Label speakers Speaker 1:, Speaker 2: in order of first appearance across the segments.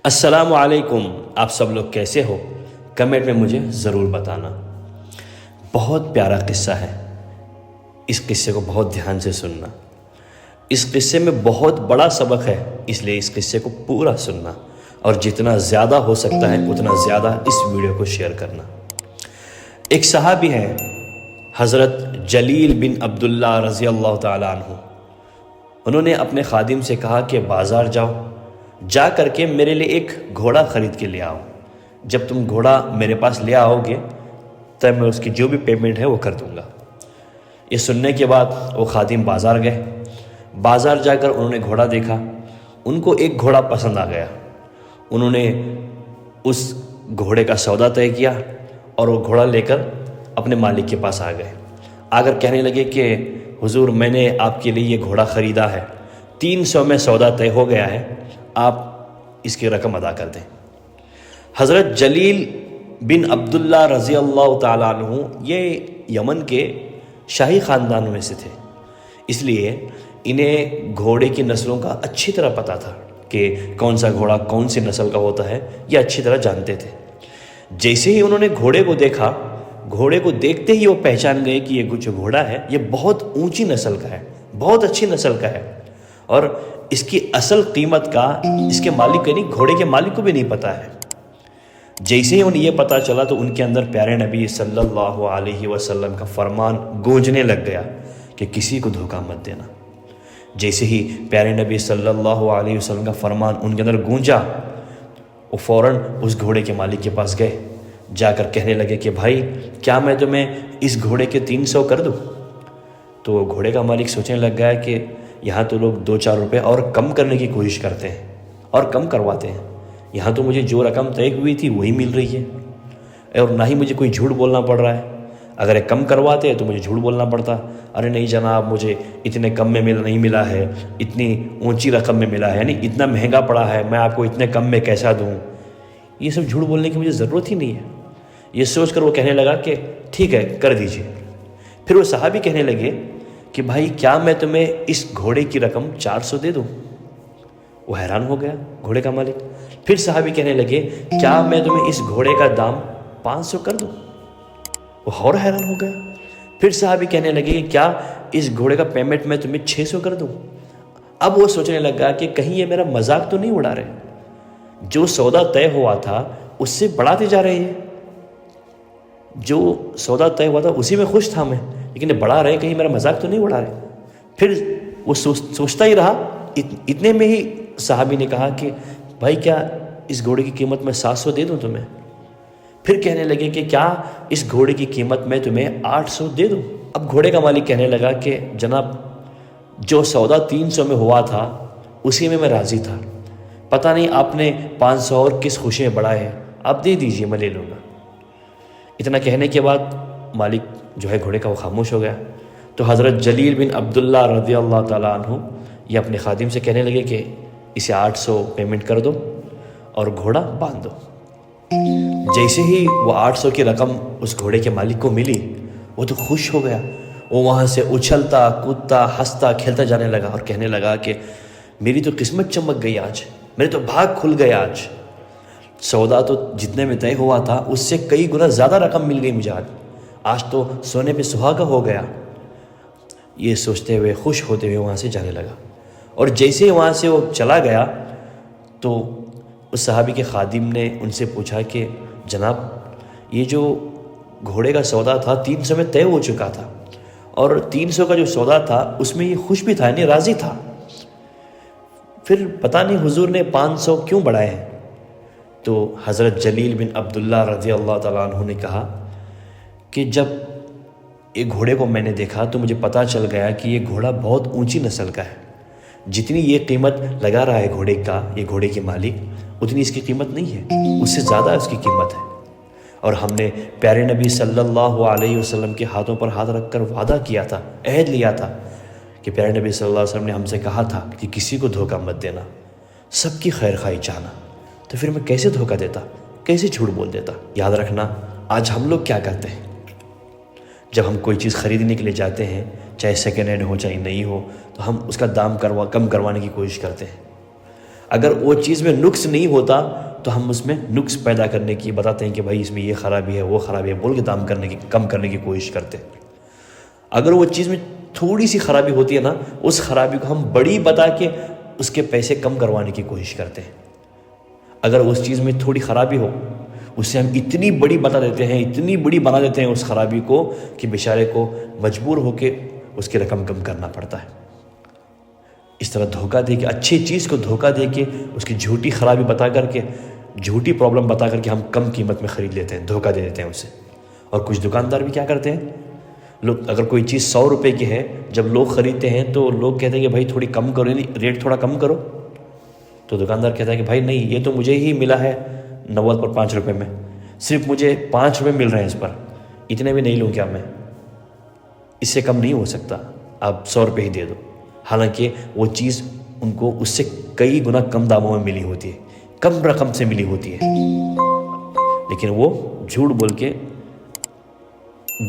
Speaker 1: السلام علیکم، آپ سب لوگ کیسے ہو؟ کمنٹ میں مجھے ضرور بتانا۔ بہت پیارا قصہ ہے، اس قصے کو بہت دھیان سے سننا۔ اس قصے میں بہت بڑا سبق ہے، اس لیے اس قصے کو پورا سننا اور جتنا زیادہ ہو سکتا ہے اتنا زیادہ اس ویڈیو کو شیئر کرنا۔ ایک صحابی ہے حضرت جلیل بن عبداللہ رضی اللہ تعالیٰ عنہ۔ انہوں نے اپنے خادم سے کہا کہ بازار جاؤ، جا کر کے میرے لیے ایک گھوڑا خرید کے لے آؤ۔ جب تم گھوڑا میرے پاس لے آؤ گے تب میں اس کی جو بھی پیمنٹ ہے وہ کر دوں گا۔ یہ سننے کے بعد وہ خادم بازار گئے۔ بازار جا کر انہوں نے گھوڑا دیکھا، ان کو ایک گھوڑا پسند آ گیا۔ انہوں نے اس گھوڑے کا سودا طے کیا اور وہ گھوڑا لے کر اپنے مالک کے پاس آ گئے۔ آ کر کہنے لگے کہ حضور، میں نے آپ کے لیے یہ گھوڑا خریدا ہے، 300 میں سودا طے ہو گیا ہے، آپ اس کی رقم ادا کر دیں۔ حضرت جلیل بن عبداللہ رضی اللہ تعالیٰ عنہ یہ یمن کے شاہی خاندانوں میں سے تھے، اس لیے انہیں گھوڑے کی نسلوں کا اچھی طرح پتہ تھا کہ کون سا گھوڑا کون سی نسل کا ہوتا ہے، یہ اچھی طرح جانتے تھے۔ جیسے ہی انہوں نے گھوڑے کو دیکھا، گھوڑے کو دیکھتے ہی وہ پہچان گئے کہ یہ جو گھوڑا ہے یہ بہت اونچی نسل کا ہے، بہت اچھی نسل کا ہے، اور اس کی اصل قیمت کا اس کے مالک کو نہیں، گھوڑے کے مالک کو بھی نہیں پتہ ہے۔ جیسے ہی انہیں یہ پتہ چلا تو ان کے اندر پیارے نبی صلی اللہ علیہ وسلم کا فرمان گونجنے لگ گیا کہ کسی کو دھوکہ مت دینا۔ جیسے ہی پیارے نبی صلی اللہ علیہ وسلم کا فرمان ان کے اندر گونجا، وہ فوراً اس گھوڑے کے مالک کے پاس گئے، جا کر کہنے لگے کہ بھائی، کیا میں تمہیں اس گھوڑے کے 300 کر دوں؟ تو گھوڑے کا مالک سوچنے لگ گیا کہ یہاں تو لوگ 2-4 روپے اور کم کرنے کی کوشش کرتے ہیں اور کم کرواتے ہیں، یہاں تو مجھے جو رقم طے ہوئی تھی وہی مل رہی ہے، اور نہ ہی مجھے کوئی جھوٹ بولنا پڑ رہا ہے۔ اگر یہ کم کرواتے تو مجھے جھوٹ بولنا پڑتا، ارے نہیں جناب، مجھے اتنے کم میں نہیں ملا ہے، اتنی اونچی رقم میں ملا ہے، یعنی اتنا مہنگا پڑا ہے، میں آپ کو اتنے کم میں کیسا دوں؟ یہ سب جھوٹ بولنے کی مجھے ضرورت ہی نہیں ہے۔ یہ سوچ کر وہ کہنے لگا کہ ٹھیک ہے، کر دیجئے۔ پھر وہ صحابی کہنے لگے کہ بھائی، کیا میں تمہیں اس گھوڑے کی رقم 400 دے دوں؟ وہ حیران ہو گیا گھوڑے کا مالک۔ پھر صحابی کہنے لگے کیا میں تمہیں اس گھوڑے کا دام 500 کر دوں؟ وہ اور حیران ہو گیا۔ پھر صحابی کہنے لگے کہ کیا اس گھوڑے کا پیمنٹ میں تمہیں 600 کر دوں؟ اب وہ سوچنے لگا کہ کہیں یہ میرا مذاق تو نہیں اڑا رہے، جو سودا طے ہوا تھا اس سے بڑھاتے جا رہے ہیں، جو سودا طے ہوا تھا اسی میں خوش تھا میں، لیکن بڑھا رہے، کہیں میرا مذاق تو نہیں اڑا رہے۔ پھر وہ سوچتا ہی رہا، اتنے میں ہی صحابی نے کہا کہ بھائی، کیا اس گھوڑے کی قیمت میں 700 دے دوں تمہیں؟ پھر کہنے لگے کہ کیا اس گھوڑے کی قیمت میں تمہیں 800 دے دوں؟ اب گھوڑے کا مالک کہنے لگا کہ جناب، جو سودا 300 میں ہوا تھا اسی میں راضی تھا، پتہ نہیں آپ نے 500 اور کس خوشی میں بڑھائے ہیں، آپ دے دیجئے، میں لے لوں گا۔ اتنا کہنے کے بعد مالک جو ہے گھوڑے کا وہ خاموش ہو گیا۔ تو حضرت جلیل بن عبداللہ رضی اللہ تعالیٰ عنہ یہ اپنے خادم سے کہنے لگے کہ اسے 800 پیمنٹ کر دو اور گھوڑا باندھ دو۔ جیسے ہی وہ 800 کی رقم اس گھوڑے کے مالک کو ملی، وہ تو خوش ہو گیا، وہ وہاں سے اچھلتا کودتا ہنستا کھیلتا جانے لگا اور کہنے لگا کہ میری تو قسمت چمک گئی آج، میرے تو بھاگ کھل گئے آج، سودا تو جتنے میں طے ہوا تھا اس سے کئی گنا زیادہ رقم مل گئی مجھے، آج تو سونے پہ سہاگا ہو گیا۔ یہ سوچتے ہوئے خوش ہوتے ہوئے وہاں سے جانے لگا، اور جیسے ہی وہاں سے وہ چلا گیا تو اس صحابی کے خادم نے ان سے پوچھا کہ جناب، یہ جو گھوڑے کا سودا تھا 300 میں طے ہو چکا تھا، اور 300 کا جو سودا تھا اس میں یہ خوش بھی تھا، یعنی راضی تھا، پھر پتہ نہیں حضور نے 500 کیوں بڑھائے ہیں؟ تو حضرت جلیل بن عبداللہ رضی اللہ تعالیٰ عنہ نے کہا کہ جب ایک گھوڑے کو میں نے دیکھا تو مجھے پتہ چل گیا کہ یہ گھوڑا بہت اونچی نسل کا ہے، جتنی یہ قیمت لگا رہا ہے گھوڑے کا، یہ گھوڑے کے مالک، اتنی اس کی قیمت نہیں ہے، اس سے زیادہ اس کی قیمت ہے، اور ہم نے پیارے نبی صلی اللہ علیہ وسلم کے ہاتھوں پر ہاتھ رکھ کر وعدہ کیا تھا، عہد لیا تھا کہ پیارے نبی صلی اللہ علیہ وسلم نے ہم سے کہا تھا کہ کسی کو دھوکہ مت دینا، سب کی خیر خواہی چاہنا، تو پھر میں کیسے دھوکہ دیتا، کیسے جھوٹ بول دیتا؟ یاد رکھنا، آج ہم لوگ کیا کرتے ہیں، جب ہم کوئی چیز خریدنے کے لیے جاتے ہیں، چاہے سیکنڈ ہینڈ ہو چاہے نئی ہو، تو ہم اس کا دام کم کروانے کی کوشش کرتے ہیں۔ اگر وہ چیز میں نقص نہیں ہوتا تو ہم اس میں نقص پیدا کرنے کی بتاتے ہیں کہ بھائی اس میں یہ خرابی ہے وہ خرابی ہے بول کے دام کرنے کی کم کرنے کی کوشش کرتے ہیں۔ اگر وہ چیز میں تھوڑی سی خرابی ہوتی ہے نا، اس خرابی کو ہم بڑی بتا کے اس کے پیسے کم کروانے کی کوشش کرتے ہیں۔ اگر اس چیز میں تھوڑی خرابی ہو اسے ہم اتنی بڑی بتا دیتے ہیں، اتنی بڑی بنا دیتے ہیں اس خرابی کو کہ بیچارے کو مجبور ہو کے اس کی رقم کم کرنا پڑتا ہے۔ اس طرح دھوکہ دے کے، اچھی چیز کو دھوکہ دے کے، اس کی جھوٹی خرابی بتا کر کے، جھوٹی پرابلم بتا کر کے ہم کم قیمت میں خرید لیتے ہیں، دھوکہ دے دیتے ہیں اسے۔ اور کچھ دکاندار بھی کیا کرتے ہیں، لوگ اگر کوئی چیز 100 روپے کی ہے، جب لوگ خریدتے ہیں تو لوگ کہتے ہیں کہ بھائی تھوڑی کم کرو، ریٹ تھوڑا کم کرو، تو دکاندار کہتا ہے کہ بھائی نہیں، یہ تو مجھے ہی ملا ہے 90 پر 5 روپے میں، صرف مجھے 5 روپے مل رہے ہیں اس پر، اتنے بھی نہیں لوں کیا میں، اس سے کم نہیں ہو سکتا، آپ 100 روپے ہی دے دو۔ حالانکہ وہ چیز ان کو اس سے کئی گنا کم داموں میں ملی ہوتی ہے، کم رقم سے ملی ہوتی ہے، لیکن وہ جھوٹ بول کے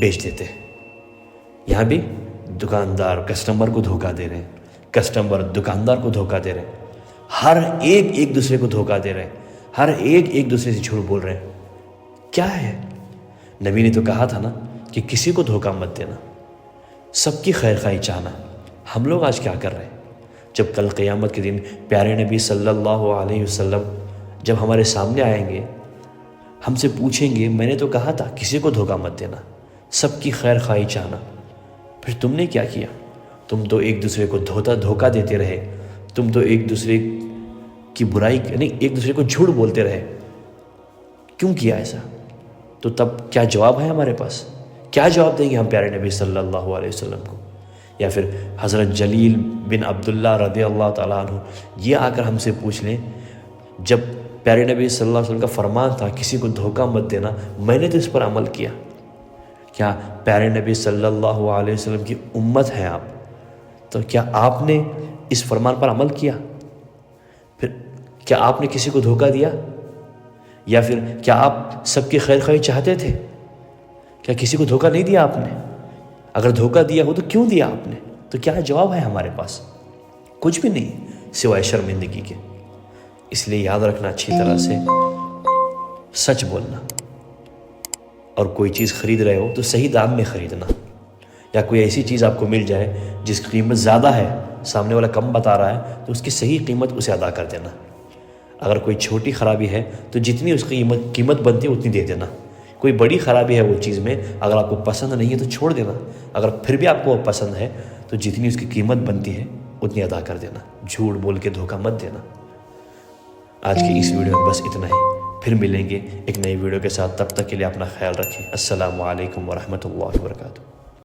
Speaker 1: بیچ دیتے ہیں۔ یہاں بھی دکاندار کسٹمر کو دھوکہ دے رہے ہیں، کسٹمر دکاندار کو دھوکہ دے رہے ہیں، ہر ایک دوسرے کو دھوکہ دے رہے ہیں، ہر ایک دوسرے سے جھوٹ بول رہے ہیں۔ کیا ہے؟ نبی نے تو کہا تھا نا کہ کسی کو دھوکہ مت دینا، سب کی خیر خواہی چاہنا۔ ہم لوگ آج کیا کر رہے ہیں؟ جب کل قیامت کے دن پیارے نبی صلی اللہ علیہ وسلم جب ہمارے سامنے آئیں گے، ہم سے پوچھیں گے میں نے تو کہا تھا کسی کو دھوکہ مت دینا، سب کی خیر خواہی چاہنا، پھر تم نے کیا کیا؟ تم تو ایک دوسرے کو دھوکہ دیتے رہے، تم تو ایک دوسرے کی برائی نہیں، ایک دوسرے کو جھوٹ بولتے رہے، کیوں کیا ایسا؟ تو تب کیا جواب ہے ہمارے پاس؟ کیا جواب دیں گے ہم پیارے نبی صلی اللہ علیہ وسلم کو؟ یا پھر حضرت جلیل بن عبداللہ رضی اللہ تعالیٰ عنہ یہ آ کر ہم سے پوچھ لیں، جب پیارے نبی صلی اللہ علیہ وسلم کا فرمان تھا کسی کو دھوکہ مت دینا، میں نے تو اس پر عمل کیا، کیا پیارے نبی صلی اللہ علیہ وسلم کی امت ہیں آپ، تو کیا آپ نے اس فرمان پر عمل کیا؟ پھر کیا آپ نے کسی کو دھوکہ دیا؟ یا پھر کیا آپ سب کی خیر خواہی چاہتے تھے؟ کیا کسی کو دھوکہ نہیں دیا آپ نے؟ اگر دھوکہ دیا ہو تو کیوں دیا آپ نے؟ تو کیا جواب ہے ہمارے پاس؟ کچھ بھی نہیں سوائے شرمندگی کے۔ اس لیے یاد رکھنا اچھی طرح سے، سچ بولنا، اور کوئی چیز خرید رہے ہو تو صحیح دام میں خریدنا، یا کوئی ایسی چیز آپ کو مل جائے جس کی قیمت زیادہ ہے، سامنے والا کم بتا رہا ہے، تو اس کی صحیح قیمت اسے ادا کر دینا۔ اگر کوئی چھوٹی خرابی ہے تو جتنی اس کی قیمت بنتی ہے اتنی دے دینا۔ کوئی بڑی خرابی ہے وہ چیز میں، اگر آپ کو پسند نہیں ہے تو چھوڑ دینا، اگر پھر بھی آپ کو وہ پسند ہے تو جتنی اس کی قیمت بنتی ہے اتنی ادا کر دینا، جھوٹ بول کے دھوکہ مت دینا۔ آج کی اس ویڈیو میں بس اتنا ہی، پھر ملیں گے ایک نئی ویڈیو کے ساتھ، تب تک کے لیے اپنا خیال رکھیں۔ السلام علیکم ورحمۃ اللہ وبرکاتہ۔